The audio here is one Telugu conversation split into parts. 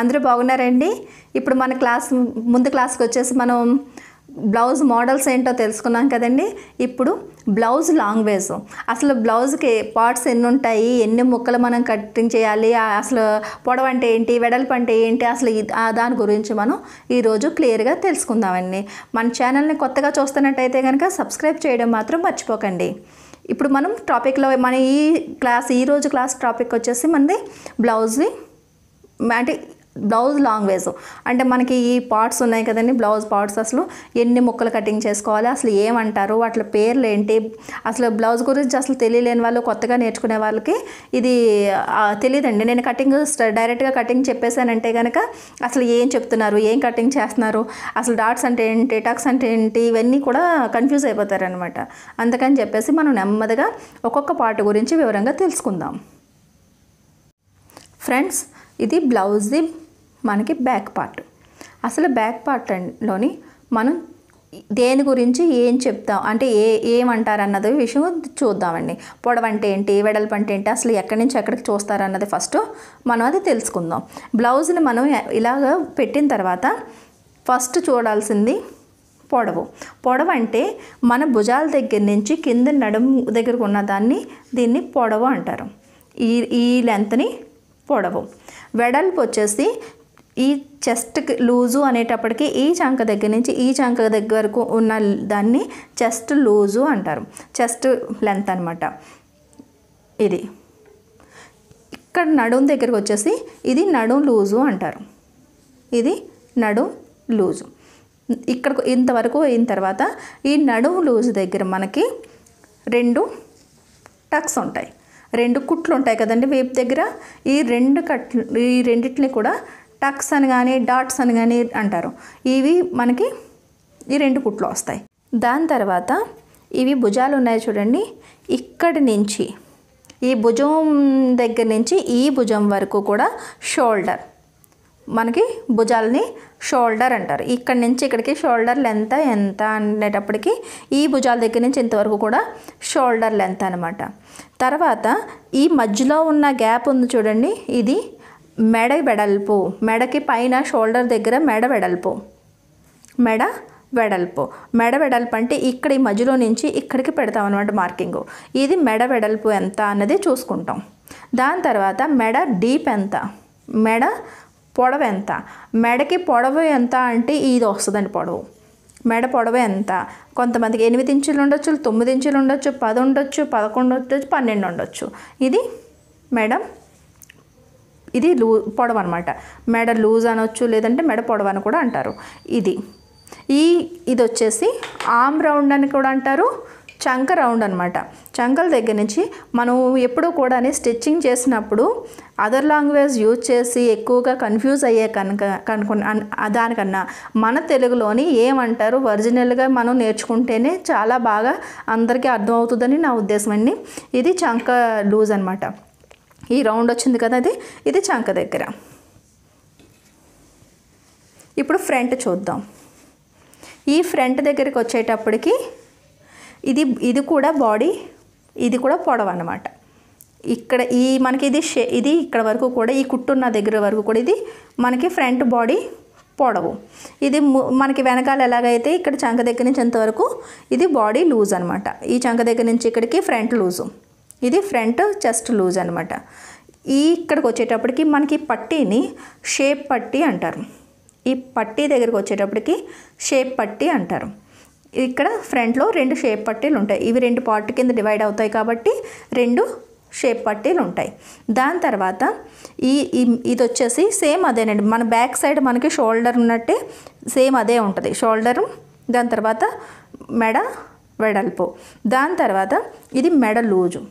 అందరూ బాగున్నారండి. ఇప్పుడు మన ముందు క్లాస్కి వచ్చేసి మనం బ్లౌజ్ మోడల్స్ ఏంటో తెలుసుకున్నాం కదండి. ఇప్పుడు బ్లౌజ్ లాంగ్వేజ్, అసలు బ్లౌజ్కి పార్ట్స్ ఎన్ని ఉంటాయి, ఎన్ని ముక్కలు మనం కటింగ్ చేయాలి, అసలు పొడవు అంటే ఏంటి, వెడల్పు అంటే ఏంటి, అసలు దాని గురించి మనం ఈరోజు క్లియర్గా తెలుసుకుందామండి. మన ఛానల్ని కొత్తగా చూస్తున్నట్టయితే కనుక సబ్స్క్రైబ్ చేయడం మాత్రం మర్చిపోకండి. ఇప్పుడు మనం టాపిక్లో మన ఈరోజు క్లాస్ టాపిక్ వచ్చేసి మనది బ్లౌజ్వి అంటే బ్లౌజ్ లాంగ్వేజ్. అంటే మనకి ఈ పార్ట్స్ ఉన్నాయి కదండి, బ్లౌజ్ పార్ట్స్ అసలు ఎన్ని ముక్కలు కటింగ్ చేసుకోవాలి, అసలు ఏమంటారు, వాటి పేర్లు ఏంటి, అసలు బ్లౌజ్ గురించి అసలు తెలియలేని వాళ్ళు, కొత్తగా నేర్చుకునే వాళ్ళకి ఇది తెలియదండి. నేను డైరెక్ట్గా కటింగ్ చెప్పేశానంటే కనుక అసలు ఏం చెప్తున్నారు, ఏం కటింగ్ చేస్తున్నారు, అసలు డాట్స్ అంటే ఏంటి, టక్స్ అంటే ఏంటి, ఇవన్నీ కూడా కన్ఫ్యూజ్ అయిపోతారనమాట. అందుకని చెప్పేసి మనం నెమ్మదిగా ఒక్కొక్క పార్ట్ గురించి వివరంగా తెలుసుకుందాం. ఫ్రెండ్స్, ఇది బ్లౌజ్ది మనకి బ్యాక్ పార్ట్. అసలు బ్యాక్ పార్ట్లోని మనం దేని గురించి ఏం చెప్తాం అంటే ఏమంటారన్నది విషయం చూద్దామండి. పొడవు అంటే ఏంటి, వెడల్పు అంటే ఏంటి, అసలు ఎక్కడి నుంచి ఎక్కడికి చూస్తారన్నది ఫస్ట్ మనం అది తెలుసుకుందాం. బ్లౌజ్ని మనం ఇలాగ పెట్టిన తర్వాత ఫస్ట్ చూడాల్సింది పొడవు అంటే మన భుజాల దగ్గర నుంచి కింద నడుము దగ్గరకు ఉన్న దీన్ని పొడవు అంటారు. ఈ లెంత్ని పొడవు. వెడల్పు వచ్చేసి ఈ చెస్ట్ లూజు అనేటప్పటికి ఈ చంక దగ్గర నుంచి ఈ చంక దగ్గర వరకు ఉన్న దాన్ని చెస్ట్ లూజు అంటారు, చెస్ట్ లెంత్ అనమాట. ఇది ఇక్కడ నడుము దగ్గరకు వచ్చేసి ఇది నడుం లూజు అంటారు, ఇది నడుం లూజు. ఇక్కడ ఇంతవరకు అయిన తర్వాత ఈ నడుము లూజు దగ్గర మనకి 2 టక్స్ ఉంటాయి, 2 కుట్లు ఉంటాయి కదండి వేపు దగ్గర. ఈ రెండిటిని కూడా టక్స్ అని కానీ డాట్స్ అని కానీ అంటారు. ఇవి మనకి ఈ 2 కుట్లు వస్తాయి. దాని తర్వాత ఇవి భుజాలు ఉన్నాయి చూడండి, ఇక్కడి నుంచి ఈ భుజం దగ్గర నుంచి ఈ భుజం వరకు కూడా షోల్డర్. మనకి భుజాలని షోల్డర్ అంటారు. ఇక్కడి నుంచి ఇక్కడికి షోల్డర్ లెంత్ ఎంత అనేటప్పటికి ఈ భుజాల దగ్గర నుంచి ఇంతవరకు కూడా షోల్డర్ లెంత్ అనమాట. తర్వాత ఈ మధ్యలో ఉన్న గ్యాప్ ఉంది చూడండి, ఇది మెడ వెడల్పు. మెడకి పైన షోల్డర్ దగ్గర మెడ వెడల్పు. మెడ వెడల్పు అంటే ఇక్కడ ఈ మధ్యలో నుంచి ఇక్కడికి పెడతాం అనమాట మార్కింగ్. ఇది మెడ వెడల్పు ఎంత అన్నది చూసుకుంటాం. దాని తర్వాత మెడ డీప్ ఎంత, మెడ పొడవు ఎంత. మెడకి పొడవు ఎంత అంటే ఇది వస్తుందండి పొడవు. మెడ పొడవు ఎంత, కొంతమందికి 8 ఇంచులు ఉండొచ్చు, 9 ఇంచులు ఉండొచ్చు, 10 ఉండొచ్చు, 11 ఉండొచ్చు, 12 ఉండొచ్చు. ఇది ఇది పొడవు అనమాట. మెడ లూజ్ అనొచ్చు, లేదంటే మెడ పొడవు అని కూడా అంటారు. ఇది వచ్చేసి ఆర్మ్ రౌండ్ అని కూడా అంటారు, చంక రౌండ్ అనమాట. చంకల దగ్గర నుంచి మనం ఎప్పుడూ కూడా స్టిచ్చింగ్ చేసినప్పుడు అదర్ లాంగ్వేజ్ యూజ్ చేసి ఎక్కువగా కన్ఫ్యూజ్ అయ్యే దానికన్నా మన తెలుగులోని ఏమంటారు ఒరిజినల్గా మనం నేర్చుకుంటేనే చాలా బాగా అందరికీ అర్థమవుతుందని నా ఉద్దేశం అండి. ఇది చంక లూజ్ అనమాట. ఈ రౌండ్ వచ్చింది కదా, ఇది చంక దగ్గర. ఇప్పుడు ఫ్రంట్ చూద్దాం. ఈ ఫ్రంట్ దగ్గరికి వచ్చేటప్పటికి ఇది కూడా బాడీ, ఇది కూడా పొడవు అన్నమాట. ఇక్కడ మనకి ఇది ఇక్కడ వరకు కూడా ఈ కుట్టున్న దగ్గర వరకు కూడా ఇది మనకి ఫ్రంట్ బాడీ పొడవు. ఇది మనకి వెనకాల ఎలాగైతే ఇక్కడ చంక దగ్గర నుంచి ఎంతవరకు ఇది బాడీ లూజ్ అనమాట. ఈ చంక దగ్గర నుంచి ఇక్కడికి ఫ్రంట్ లూజు, ఇది ఫ్రంట్ చెస్ట్ లూజ్ అనమాట. ఇక్కడికి వచ్చేటప్పటికి మనకి పట్టీని షేప్ పట్టీ అంటారు. ఈ పట్టీ దగ్గరికి వచ్చేటప్పటికి షేప్ పట్టీ అంటారు. ఇక్కడ ఫ్రంట్లో 2 షేప్ పట్టీలు ఉంటాయి. ఇవి 2 పార్ట్ కింద డివైడ్ అవుతాయి కాబట్టి 2 షేప్ పట్టీలు ఉంటాయి. దాని తర్వాత ఇది వచ్చేసి సేమ్ అదేనండి, మన బ్యాక్ సైడ్ మనకి షోల్డర్ ఉన్నట్టే సేమ్ అదే ఉంటుంది షోల్డరు. దాని తర్వాత మెడ వెడల్పు. దాని తర్వాత ఇది మెడ లూజు,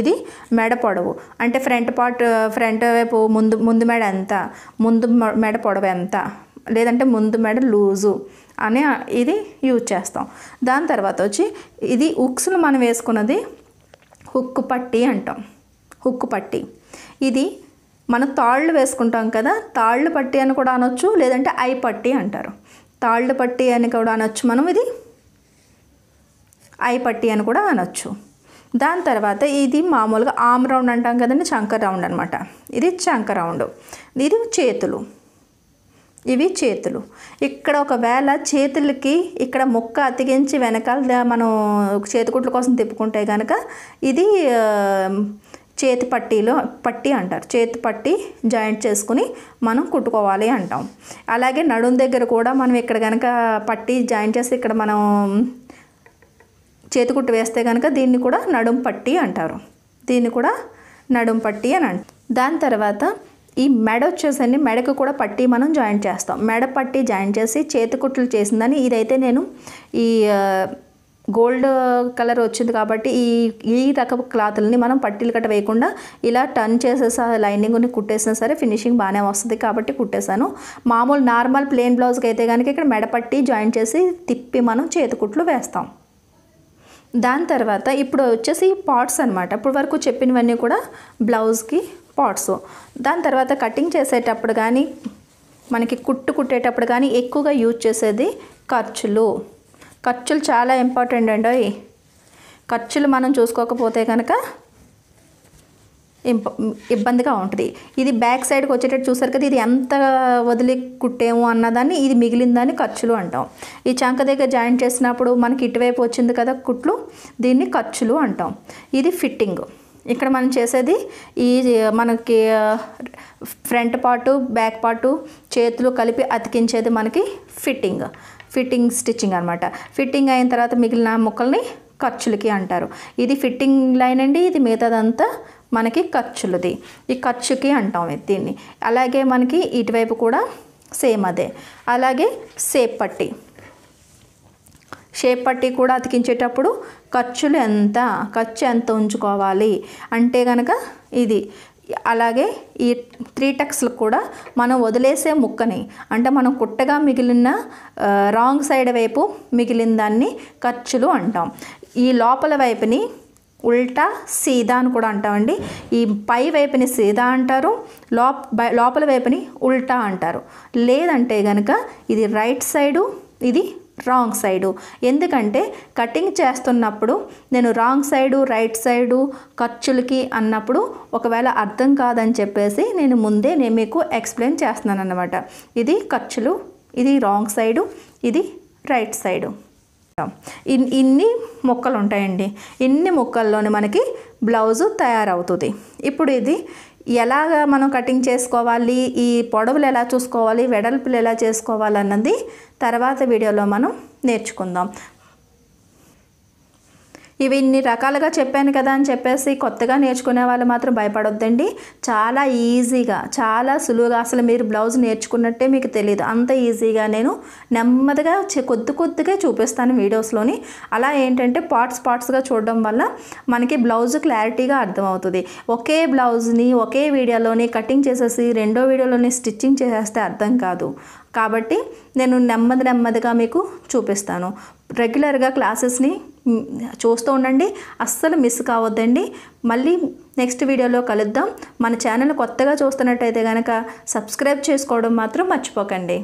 ఇది మెడ పొడవు. అంటే ఫ్రంట్ వైపు ముందు మెడ ఎంత, ముందు మెడ పొడవు ఎంత, లేదంటే ముందు మెడ లూజు అని ఇది యూజ్ చేస్తాం. దాని తర్వాత వచ్చి ఇది హుక్స్లు మనం వేసుకున్నది హుక్ పట్టీ అంటాం, హుక్ పట్టీ. ఇది మనం తాళ్ళు వేసుకుంటాం కదా, తాళ్ళు పట్టీ అని కూడా అనొచ్చు, లేదంటే ఐ పట్టీ అంటారు. తాళ్ళు పట్టీ అని కూడా అనొచ్చు మనం, ఇది ఐ పట్టీ అని కూడా అనొచ్చు. దాని తర్వాత ఇది మామూలుగా ఆమ్ రౌండ్ అంటాం కదండి, చంక రౌండ్ అనమాట. ఇది చంక రౌండ్. ఇది చేతులు, ఇవి చేతులు. ఇక్కడ ఒకవేళ చేతులకి ఇక్కడ ముక్క అతికించి వెనకాల మనం చేతికుట్ల కోసం తిప్పుకుంటే కనుక ఇది చేతి పట్టీ అంటారు. చేతి పట్టీ జాయింట్ చేసుకుని మనం కుట్టుకోవాలి అంటాం. అలాగే నడుం దగ్గర కూడా మనం ఇక్కడ కనుక పట్టీ జాయింట్ చేసి ఇక్కడ మనం చేతికుట్టు వేస్తే కనుక దీన్ని కూడా నడుం పట్టీ అంటారు. దీన్ని కూడా నడుం పట్టీ అని అంటారు. దాని తర్వాత ఈ మెడ వచ్చేసండి, మెడకు కూడా పట్టీ మనం జాయింట్ చేస్తాం. మెడ పట్టీ జాయింట్ చేసి చేతికుట్లు చేసిందని. ఇదైతే నేను ఈ గోల్డ్ కలర్ వచ్చింది కాబట్టి ఈ రకపు క్లాతులని మనం పట్టీలు కట్ట వేయకుండా ఇలా టర్న్ చేసేసి లైనింగ్ని కుట్టేసినా సరే ఫినిషింగ్ బాగానే వస్తుంది కాబట్టి కుట్టేశాను. మామూలు నార్మల్ ప్లెయిన్ బ్లౌజ్కి అయితే కనుక ఇక్కడ మెడ పట్టీ జాయింట్ చేసి తిప్పి మనం చేతికుట్లు వేస్తాం. దాని తర్వాత ఇప్పుడు వచ్చేసి పార్ట్స్ అనమాట. ఇప్పుడు వరకు చెప్పినవన్నీ కూడా బ్లౌజ్కి పార్ట్స్. దాని తర్వాత కటింగ్ చేసేటప్పుడు కానీ మనకి కుట్టేటప్పుడు కానీ ఎక్కువగా యూజ్ చేసేది ఖర్చులు. ఖర్చులు చాలా ఇంపార్టెంట్ అండి. ఖర్చులు మనం చూసుకోకపోతే కనుక ఇబ్బందిగా ఉంటుంది. ఇది బ్యాక్ సైడ్కి వచ్చేటట్టు చూసారు కదా, ఇది ఎంత వదిలి కుట్టేమో అన్నదాన్ని ఇది మిగిలిందని ఖర్చులు అంటాం. ఈ చంక దగ్గర జాయింట్ చేసినప్పుడు మనకి ఇటువైపు వచ్చింది కదా కుట్లు, దీన్ని ఖర్చులు అంటాం. ఇది ఫిట్టింగ్. ఇక్కడ మనం చేసేది ఈ మనకి ఫ్రంట్ పార్టు బ్యాక్ పార్టు చేతులు కలిపి అతికించేది మనకి ఫిట్టింగ్ స్టిచ్చింగ్ అనమాట. ఫిట్టింగ్ అయిన తర్వాత మిగిలిన ముక్కల్ని ఖర్చులకి అంటారు. ఇది ఫిట్టింగ్ లైన్ అండి. ఇది మిగతాదంతా మనకి ఖర్చులది. ఈ ఖర్చుకి అంటాం దీన్ని. అలాగే మనకి ఇటువైపు కూడా సేమ్ అదే. అలాగే షేప్ పట్టీ కూడా అతికించేటప్పుడు ఖర్చు ఎంత ఉంచుకోవాలి అంటే కనుక ఇది. అలాగే ఈ 3 టక్స్లకు కూడా మనం వదిలేసే ముక్కని అంటే మనం కుట్టగా మిగిలిన రాంగ్ సైడ్ వైపు మిగిలిన దాన్ని ఖర్చులు అంటాం. ఈ లోపల వైపుని ఉల్టా సీదా అని కూడా అంటామండి. ఈ పై వైపుని సీదా అంటారు, లోపల వైపుని ఉల్టా అంటారు. లేదంటే కనుక ఇది రైట్ సైడు, ఇది రాంగ్ సైడు. ఎందుకంటే కటింగ్ చేస్తున్నప్పుడు నేను రాంగ్ సైడు రైట్ సైడు ఖర్చులకి అన్నప్పుడు ఒకవేళ అర్థం కాదని చెప్పేసి నేను ముందే మీకు ఎక్స్ప్లెయిన్ చేస్తున్నాను అన్నమాట. ఇది ఖర్చులు, ఇది రాంగ్ సైడు, ఇది రైట్ సైడు. ఇన్ని ముక్కలు ఉంటాయండి. ఇన్ని ముక్కల్లోనే మనకి బ్లౌజు తయారవుతుంది. ఇప్పుడు ఇది ఎలాగ మనం కటింగ్ చేసుకోవాలి, ఈ పొడవులు ఎలా చూసుకోవాలి, వెడల్పులు ఎలా చేసుకోవాలి అన్నది తర్వాత వీడియోలో మనం నేర్చుకుందాం. ఇవి ఇన్ని రకాలుగా చెప్పాను కదా అని చెప్పేసి కొత్తగా నేర్చుకునే వాళ్ళు మాత్రం భయపడొద్దండి. చాలా ఈజీగా, చాలా సులువుగా, అసలు మీరు బ్లౌజ్ నేర్చుకున్నట్టే మీకు తెలియదు. అంత ఈజీగా నేను నెమ్మదిగా కొద్దిగా చూపిస్తాను వీడియోస్లోని. అలా ఏంటంటే పార్ట్స్గా చూడడం వల్ల మనకి బ్లౌజ్ క్లారిటీగా అర్థమవుతుంది. ఒకే బ్లౌజ్ని ఒకే వీడియోలోని కటింగ్ చేసేసి రెండో వీడియోలోని స్టిచ్చింగ్ చేసేస్తే అర్థం కాదు. కాబట్టి నేను నెమ్మదిగా మీకు చూపిస్తాను. రెగ్యులర్గా క్లాసెస్ని చూస్తూ ఉండండి, అస్సలు మిస్ కావద్దండి. మళ్ళీ నెక్స్ట్ వీడియోలో కలుద్దాం. మన ఛానల్ కొత్తగా చూస్తున్నట్టయితే కనుక సబ్స్క్రైబ్ చేసుకోవడం మాత్రం మర్చిపోకండి.